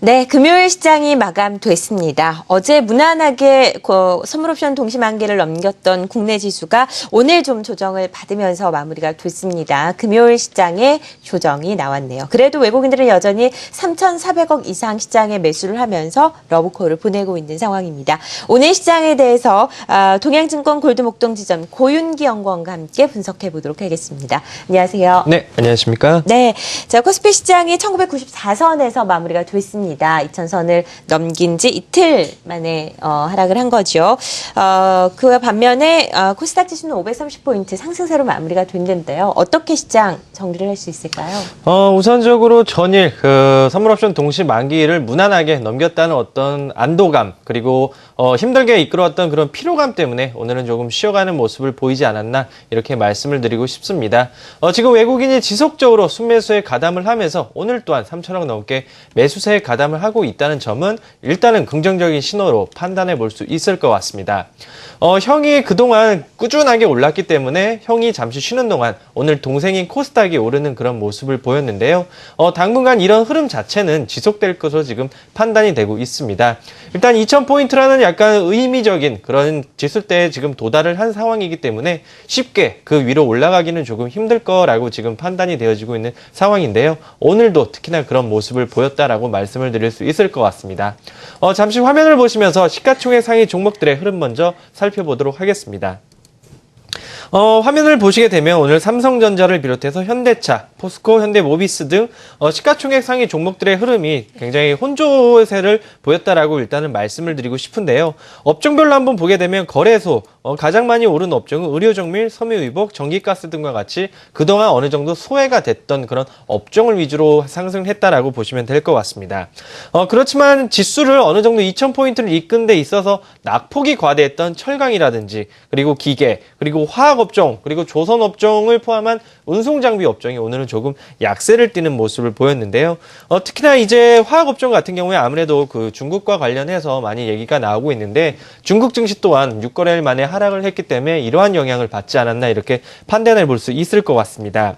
네, 금요일 시장이 마감됐습니다. 어제 무난하게 선물옵션 동시 만기를 넘겼던 국내 지수가 오늘 좀 조정을 받으면서 마무리가 됐습니다. 금요일 시장에 조정이 나왔네요. 그래도 외국인들은 여전히 3,400억 이상 시장에 매수를 하면서 러브콜을 보내고 있는 상황입니다. 오늘 시장에 대해서 동양증권 골드목동지점 고윤기 연구원과 함께 분석해 보도록 하겠습니다. 안녕하세요. 네, 안녕하십니까? 네, 자 코스피 시장이 1994선에서 마무리가 됐습니다. 2000선을 넘긴 지 이틀 만에 하락을 한 거죠. 그와 반면에 코스닥 지수는 530포인트 상승세로 마무리가 됐는데요. 어떻게 시장 정리를 할 수 있을까요? 우선적으로 전일 선물옵션 동시 만기를 무난하게 넘겼다는 어떤 안도감 그리고 힘들게 이끌어왔던 그런 피로감 때문에 오늘은 조금 쉬어가는 모습을 보이지 않았나 이렇게 말씀을 드리고 싶습니다. 지금 외국인이 지속적으로 순매수에 가담을 하면서 오늘 또한 3천억 넘게 매수세에 가담을 하고 있다는 점은 일단은 긍정적인 신호로 판단해 볼 수 있을 것 같습니다. 형이 그동안 꾸준하게 올랐기 때문에 형이 잠시 쉬는 동안 오늘 동생인 코스닥이 오르는 그런 모습을 보였는데요. 당분간 이런 흐름 자체는 지속될 것으로 지금 판단이 되고 있습니다. 일단 2000포인트라는 약간 의미적인 그런 지수대에 지금 도달을 한 상황이기 때문에 쉽게 그 위로 올라가기는 조금 힘들 거라고 지금 판단이 되어지고 있는 상황인데요. 오늘도 특히나 그런 모습을 보였다라고 말씀을 드릴 수 있을 것 같습니다. 잠시 화면을 보시면서 시가총액 상위 종목들의 흐름 먼저 살펴보도록 하겠습니다. 화면을 보시게 되면 오늘 삼성전자를 비롯해서 현대차, 포스코, 현대모비스 등 시가총액 상위 종목들의 흐름이 굉장히 혼조세를 보였다라고 일단은 말씀을 드리고 싶은데요. 업종별로 한번 보게 되면 거래소, 가장 많이 오른 업종은 의료정밀, 섬유의복, 전기가스 등과 같이 그동안 어느 정도 소외가 됐던 그런 업종을 위주로 상승했다라고 보시면 될 것 같습니다. 그렇지만 지수를 어느 정도 2000포인트를 이끈 데 있어서 낙폭이 과대했던 철강이라든지 그리고 기계, 그리고 화학업종, 그리고 조선업종을 포함한 운송장비 업종이 오늘은 조금 약세를 띠는 모습을 보였는데요. 특히나 이제 화학업종 같은 경우에 아무래도 그 중국과 관련해서 많이 얘기가 나오고 있는데 중국 증시 또한 6거래일 만에 하락을 했기 때문에 이러한 영향을 받지 않았나 이렇게 판단해 볼 수 있을 것 같습니다.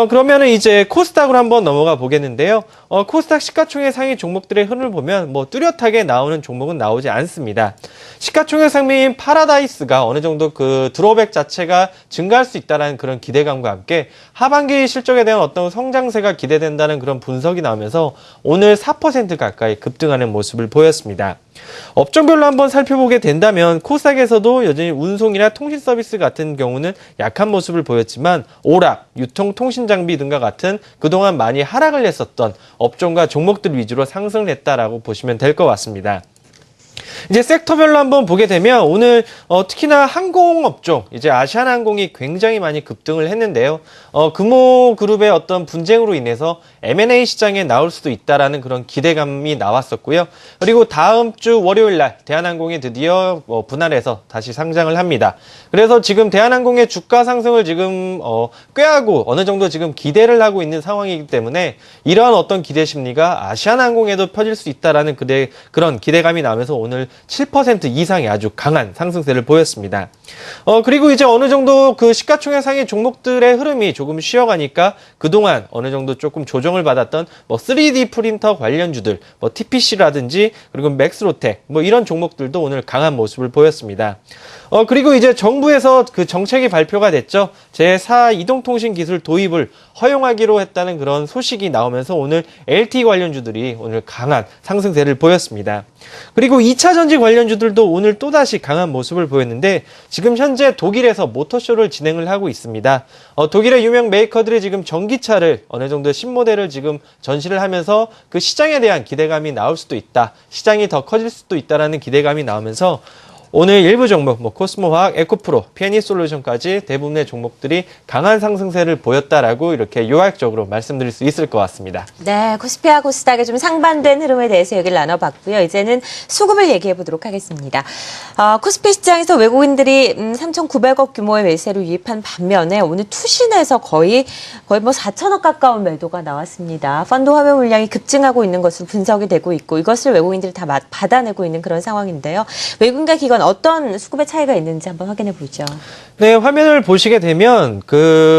그러면은 이제 코스닥으로 한번 넘어가 보겠는데요. 코스닥 시가총액 상위 종목들의 흐름을 보면 뭐 뚜렷하게 나오는 종목은 나오지 않습니다. 시가총액 상위인 파라다이스가 어느 정도 그 드로백 자체가 증가할 수 있다는 그런 기대감과 함께 하반기 실적에 대한 어떤 성장세가 기대된다는 그런 분석이 나오면서 오늘 4% 가까이 급등하는 모습을 보였습니다. 업종별로 한번 살펴보게 된다면 코스닥에서도 여전히 운송이나 통신 서비스 같은 경우는 약한 모습을 보였지만 오락, 유통, 통신장비 등과 같은 그동안 많이 하락을 했었던 업종과 종목들 위주로 상승을 했다라고 보시면 될 것 같습니다. 이제 섹터별로 한번 보게 되면 오늘 특히나 항공업종, 이제 아시아나항공이 굉장히 많이 급등을 했는데요. 금호그룹의 어떤 분쟁으로 인해서 M&A 시장에 나올 수도 있다라는 그런 기대감이 나왔었고요. 그리고 다음 주 월요일 날 대한항공이 드디어 분할해서 다시 상장을 합니다. 그래서 지금 대한항공의 주가 상승을 지금 꾀하고 어느 정도 지금 기대를 하고 있는 상황이기 때문에 이러한 어떤 기대 심리가 아시아나항공에도 펴질 수 있다라는 그런 기대감이 나면서 오늘 7% 이상의 아주 강한 상승세를 보였습니다. 그리고 이제 어느 정도 그 시가총액 상위 종목들의 흐름이 조금 쉬어가니까 그동안 어느 정도 조금 조정을 받았던 뭐 3D 프린터 관련주들, 뭐 TPC라든지 그리고 맥스로텍 뭐 이런 종목들도 오늘 강한 모습을 보였습니다. 그리고 이제 정부에서 그 정책이 발표가 됐죠. 제4 이동통신 기술 도입을 허용하기로 했다는 그런 소식이 나오면서 오늘 LTE 관련주들이 오늘 강한 상승세를 보였습니다. 그리고 2차 전지 관련주들도 오늘 또다시 강한 모습을 보였는데 지금 현재 독일에서 모터쇼를 진행을 하고 있습니다. 독일의 유명 메이커들이 지금 전기차를 어느 정도 신모델을 지금 전시를 하면서 그 시장에 대한 기대감이 나올 수도 있다. 시장이 더 커질 수도 있다라는 기대감이 나오면서 오늘 일부 종목, 코스모화학, 에코프로, 피애니솔루션까지 대부분의 종목들이 강한 상승세를 보였다라고 이렇게 요약적으로 말씀드릴 수 있을 것 같습니다. 네, 코스피와 코스닥의 좀 상반된 흐름에 대해서 얘기를 나눠봤고요. 이제는 수급을 얘기해 보도록 하겠습니다. 코스피 시장에서 외국인들이 3,900억 규모의 매수를 유입한 반면에 오늘 투신에서 거의 뭐 4천억 가까운 매도가 나왔습니다. 펀드 화면 물량이 급증하고 있는 것으로 분석이 되고 있고 이것을 외국인들이 다 받아내고 있는 그런 상황인데요. 외국인과 기관 어떤 수급의 차이가 있는지 한번 확인해 보죠. 네, 화면을 보시게 되면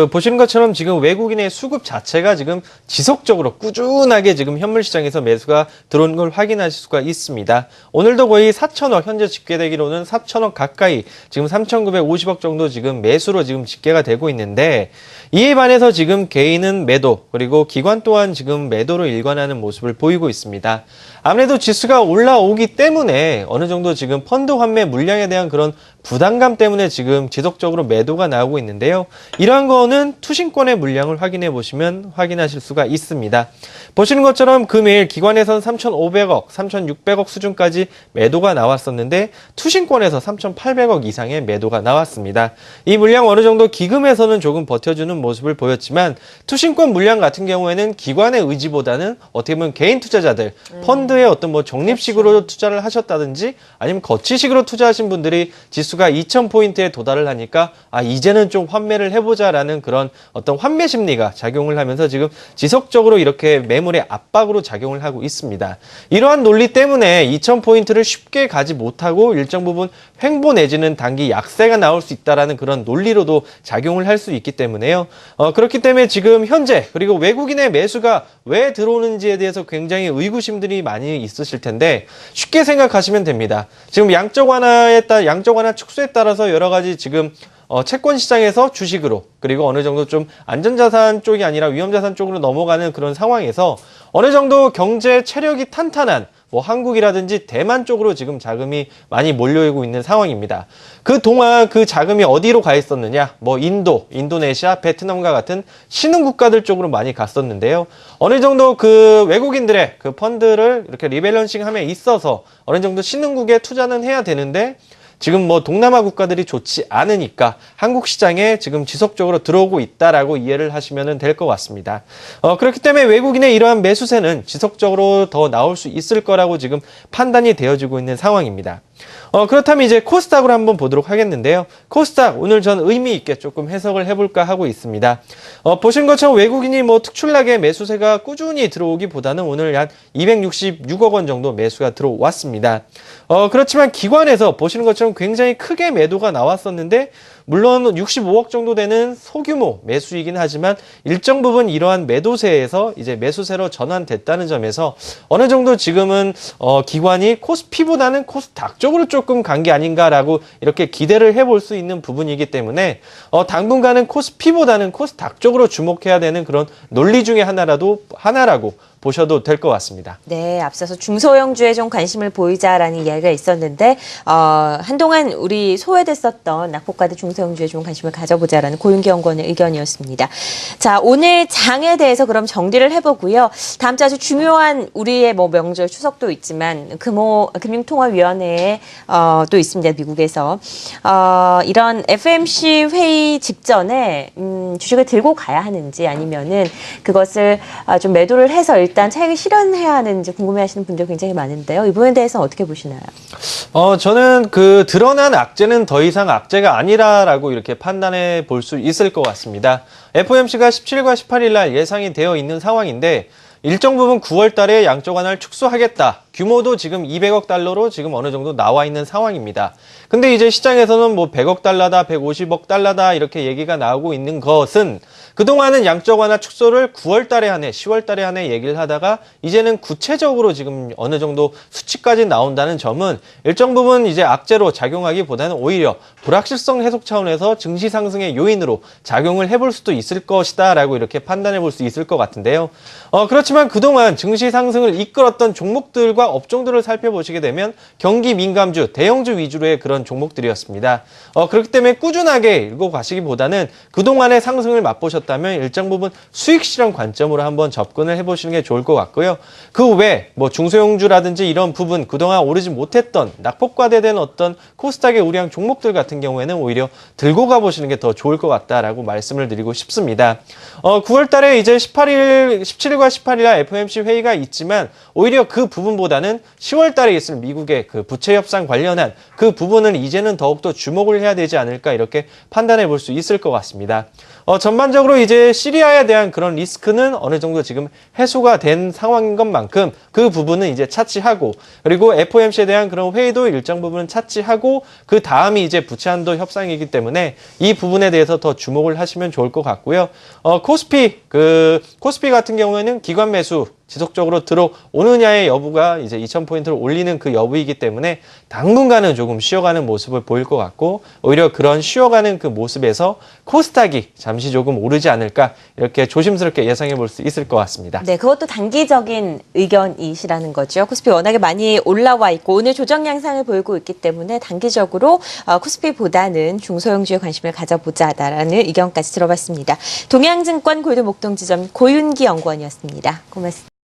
보시는 것처럼 지금 외국인의 수급 자체가 지금 지속적으로 꾸준하게 지금 현물 시장에서 매수가 들어오는 걸 확인하실 수가 있습니다. 오늘도 거의 4천억, 현재 집계되기로는 4천억 가까이 지금 3,950억 정도 지금 매수로 지금 집계가 되고 있는데, 이에 반해서 지금 개인은 매도, 그리고 기관 또한 지금 매도로 일관하는 모습을 보이고 있습니다. 아무래도 지수가 올라오기 때문에 어느 정도 지금 펀드 환매 물량에 대한 그런 부담감 때문에 지금 지속적으로 매도가 나오고 있는데요. 이러한 거는 투신권의 물량을 확인해 보시면 확인하실 수가 있습니다. 보시는 것처럼 금일 기관에서는 3,500억, 3,600억 수준까지 매도가 나왔었는데 투신권에서 3,800억 이상의 매도가 나왔습니다. 이 물량 어느 정도 기금에서는 조금 버텨주는 모습을 보였지만 투신권 물량 같은 경우에는 기관의 의지보다는 어떻게 보면 개인 투자자들, 펀드의 어떤 뭐 적립식으로 투자를 하셨다든지 아니면 거치식으로 투자하신 분들이 지수가 2,000포인트에 도달을 하니까 이제는 좀 환매를 해보자라는 그런 어떤 환매 심리가 작용을 하면서 지금 지속적으로 이렇게 매물의 압박으로 작용을 하고 있습니다. 이러한 논리 때문에 2,000포인트를 쉽게 가지 못하고 일정 부분 횡보 내지는 단기 약세가 나올 수 있다라는 그런 논리로도 작용을 할 수 있기 때문에요. 그렇기 때문에 지금 현재 그리고 외국인의 매수가 왜 들어오는지에 대해서 굉장히 의구심들이 많이 있으실 텐데 쉽게 생각하시면 됩니다. 지금 양적 완화 축소에 따라서 여러 가지 지금 채권 시장에서 주식으로 그리고 어느 정도 좀 안전자산 쪽이 아니라 위험자산 쪽으로 넘어가는 그런 상황에서 어느 정도 경제 체력이 탄탄한 뭐 한국이라든지 대만 쪽으로 지금 자금이 많이 몰려오고 있는 상황입니다. 그동안 그 자금이 어디로 가 있었느냐? 뭐 인도네시아, 베트남과 같은 신흥 국가들 쪽으로 많이 갔었는데요. 어느 정도 그 외국인들의 그 펀드를 이렇게 리밸런싱함에 있어서 어느 정도 신흥국에 투자는 해야 되는데 지금 뭐 동남아 국가들이 좋지 않으니까 한국 시장에 지금 지속적으로 들어오고 있다라고 이해를 하시면 될 것 같습니다. 그렇기 때문에 외국인의 이러한 매수세는 지속적으로 더 나올 수 있을 거라고 지금 판단이 되어지고 있는 상황입니다. 그렇다면 이제 코스닥으로 한번 보도록 하겠는데요. 코스닥 오늘 전 의미 있게 조금 해석을 해볼까 하고 있습니다. 보신 것처럼 외국인이 뭐 특출나게 매수세가 꾸준히 들어오기보다는 오늘 한 266억 원 정도 매수가 들어왔습니다. 그렇지만 기관에서 보시는 것처럼 굉장히 크게 매도가 나왔었는데 물론 65억 정도 되는 소규모 매수이긴 하지만 일정 부분 이러한 매도세에서 이제 매수세로 전환됐다는 점에서 어느 정도 지금은 기관이 코스피보다는 코스닥 쪽으로 조금 간 게 아닌가라고 이렇게 기대를 해볼 수 있는 부분이기 때문에 당분간은 코스피보다는 코스닥 쪽으로 주목해야 되는 그런 논리 중에 하나라고 보셔도 될 것 같습니다. 네, 앞서서 중소형주에 좀 관심을 보이자라는 이야기가 있었는데 한동안 우리 소외됐었던 낙폭과대 중소형주에 좀 관심을 가져보자라는 고윤기 연구원의 의견이었습니다. 자, 오늘 장에 대해서 그럼 정리를 해보고요. 다음 주 아주 중요한 우리의 뭐 명절 추석도 있지만 금융통화위원회에 또 있습니다. 미국에서 이런 FMC 회의 직전에 주식을 들고 가야 하는지 아니면은 그것을 좀 매도를 해서 일단 차익을 실현해야 하는지 궁금해하시는 분들 굉장히 많은데요. 이 부분에 대해서는 어떻게 보시나요? 저는 그 드러난 악재는 더 이상 악재가 아니라라고 이렇게 판단해 볼 수 있을 것 같습니다. FOMC가 17일과 18일 날 예상이 되어 있는 상황인데 일정 부분 9월 달에 양적 완화를 축소하겠다. 규모도 지금 200억 달러로 지금 어느 정도 나와 있는 상황입니다. 근데 이제 시장에서는 뭐 100억 달러다, 150억 달러다 이렇게 얘기가 나오고 있는 것은 그동안은 양적 완화 축소를 9월 달에 한해, 10월 달에 한해 얘기를 하다가 이제는 구체적으로 지금 어느 정도 수치까지 나온다는 점은 일정 부분 이제 악재로 작용하기보다는 오히려 불확실성 해소 차원에서 증시 상승의 요인으로 작용을 해볼 수도 있을 것이다라고 이렇게 판단해 볼 수 있을 것 같은데요. 그렇지만 그동안 증시 상승을 이끌었던 종목들과 업종들을 살펴보시게 되면 경기 민감주, 대형주 위주로의 그런 종목들이었습니다. 그렇기 때문에 꾸준하게 읽고 가시기보다는 그동안의 상승을 맛보셨다면 일정 부분 수익 실현 관점으로 한번 접근을 해보시는 게 좋을 것 같고요. 그 외 뭐 중소형주라든지 이런 부분 그동안 오르지 못했던 낙폭과대된 어떤 코스닥의 우량 종목들 같은 경우에는 오히려 들고 가보시는 게 더 좋을 것 같다라고 말씀을 드리고 싶습니다. 9월 달에 이제 17일과 18일 날 FOMC 회의가 있지만 오히려 그 부분보다는 10월 달에 있을 미국의 그 부채 협상 관련한 그 부분은 이제는 더욱더 주목을 해야 되지 않을까 이렇게 판단해 볼 수 있을 것 같습니다. 전반적으로 이제 시리아에 대한 그런 리스크는 어느 정도 지금 해소가 된 상황인 것만큼 그 부분은 이제 차치하고, 그리고 FOMC에 대한 그런 회의도 일정 부분은 차치하고, 그 다음이 이제 부채한도 협상이기 때문에 이 부분에 대해서 더 주목을 하시면 좋을 것 같고요. 코스피 같은 경우에는 기관 매수 지속적으로 들어오느냐의 여부가 이제 2,000포인트를 올리는 그 여부이기 때문에 당분간은 조금 쉬어가는 모습을 보일 것 같고, 오히려 그런 쉬어가는 그 모습에서 코스닥이 잠시 조금 오르지 않을까, 이렇게 조심스럽게 예상해 볼 수 있을 것 같습니다. 네, 그것도 단기적인 의견이시라는 거죠. 코스피 워낙에 많이 올라와 있고 오늘 조정 양상을 보이고 있기 때문에 단기적으로 코스피보다는 중소형주에 관심을 가져보자라는 의견까지 들어봤습니다. 동양증권 골드목동지점 고윤기 연구원이었습니다. 고맙습니다.